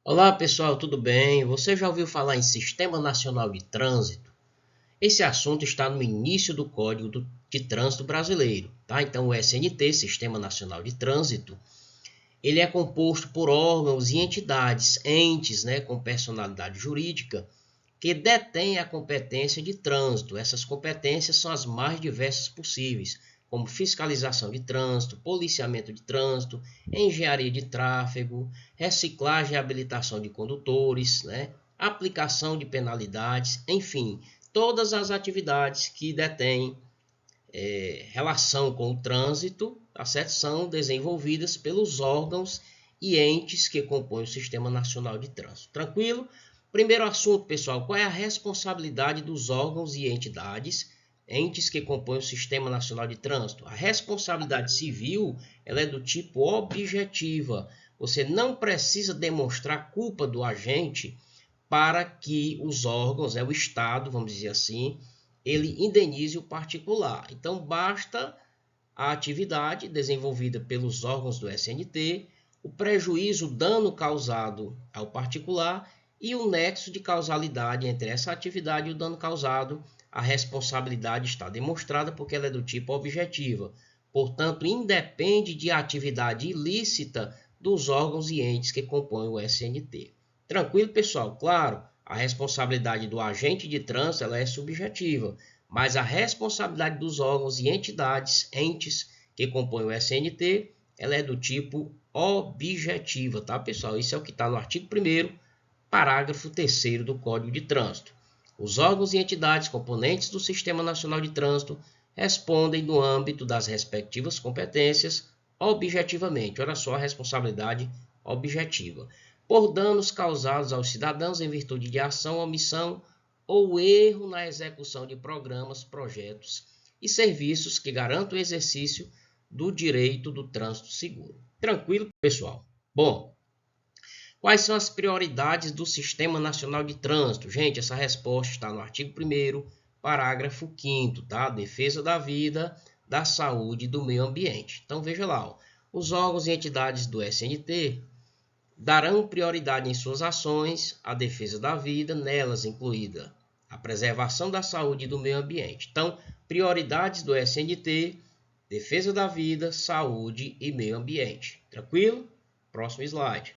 Olá pessoal, tudo bem? Você já ouviu falar em Sistema Nacional de Trânsito? Esse assunto está no início do de Trânsito Brasileiro, tá? Então o SNT, Sistema Nacional de Trânsito, ele é composto por órgãos e entidades, entes, né, com personalidade jurídica, que detêm a competência de trânsito. Essas competências são as mais diversas possíveis, como fiscalização de trânsito, policiamento de trânsito, engenharia de tráfego, reciclagem e habilitação de condutores, né? Aplicação de penalidades, enfim, todas as atividades que detêm relação com o trânsito, tá certo? São desenvolvidas pelos órgãos e entes que compõem o Sistema Nacional de Trânsito. Tranquilo? Primeiro assunto, pessoal, qual é a responsabilidade dos órgãos e entes que compõem o Sistema Nacional de Trânsito? A responsabilidade civil, ela é do tipo objetiva. Você não precisa demonstrar culpa do agente para que os órgãos, o Estado, vamos dizer assim, ele indenize o particular. Então, basta a atividade desenvolvida pelos órgãos do SNT, o prejuízo, o dano causado ao particular e o nexo de causalidade entre essa atividade e o dano causado. A responsabilidade está demonstrada porque ela é do tipo objetiva. Portanto, independe de atividade ilícita dos órgãos e entes que compõem o SNT. Tranquilo, pessoal? Claro, a responsabilidade do agente de trânsito ela é subjetiva, mas a responsabilidade dos órgãos e entes que compõem o SNT, ela é do tipo objetiva, tá, pessoal? Isso é o que está no artigo 1º, parágrafo 3º do Código de Trânsito. Os órgãos e entidades componentes do Sistema Nacional de Trânsito respondem no âmbito das respectivas competências objetivamente. Olha só a responsabilidade objetiva. Por danos causados aos cidadãos em virtude de ação, omissão ou erro na execução de programas, projetos e serviços que garantam o exercício do direito do trânsito seguro. Tranquilo, pessoal? Bom, quais são as prioridades do Sistema Nacional de Trânsito? Gente, essa resposta está no artigo 1º, parágrafo 5º, tá? Defesa da vida, da saúde e do meio ambiente. Então, veja lá, ó. Os órgãos e entidades do SNT darão prioridade em suas ações à defesa da vida, nelas incluída a preservação da saúde e do meio ambiente. Então, prioridades do SNT, defesa da vida, saúde e meio ambiente. Tranquilo? Próximo slide.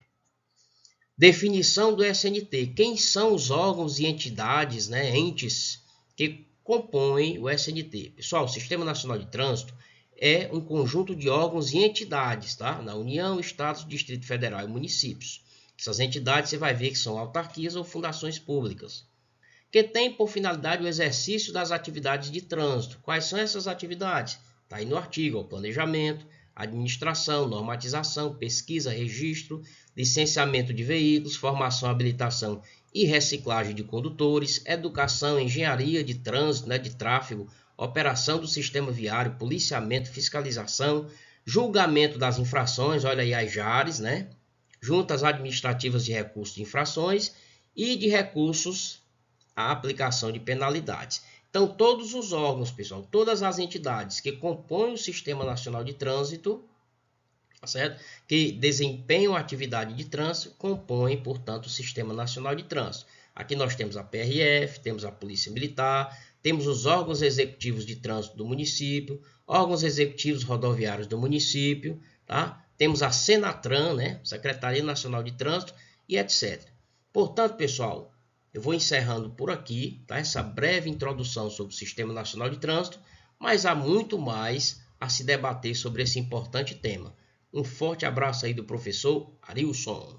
Definição do SNT. Quem são os órgãos e entidades, né, entes que compõem o SNT? Pessoal, o Sistema Nacional de Trânsito é um conjunto de órgãos e entidades, tá? Na União, Estados, Distrito Federal e municípios. Essas entidades você vai ver que são autarquias ou fundações públicas, que têm por finalidade o exercício das atividades de trânsito. Quais são essas atividades? Está aí no artigo, o planejamento, administração, normatização, pesquisa, registro, licenciamento de veículos, formação, habilitação e reciclagem de condutores, educação, engenharia de trânsito, né, de tráfego, operação do sistema viário, policiamento, fiscalização, julgamento das infrações, olha aí as JARes, né, juntas administrativas de recursos de infrações e de recursos à aplicação de penalidades. Então, todos os órgãos, pessoal, todas as entidades que compõem o Sistema Nacional de Trânsito, tá certo? Que desempenham atividade de trânsito, compõem, portanto, o Sistema Nacional de Trânsito. Aqui nós temos a PRF, temos a Polícia Militar, temos os órgãos executivos de trânsito do município, órgãos executivos rodoviários do município, tá? Temos a Senatran, né? Secretaria Nacional de Trânsito e etc. Portanto, pessoal, eu vou encerrando por aqui, tá? Essa breve introdução sobre o Sistema Nacional de Trânsito, mas há muito mais a se debater sobre esse importante tema. Um forte abraço aí do professor Arilson.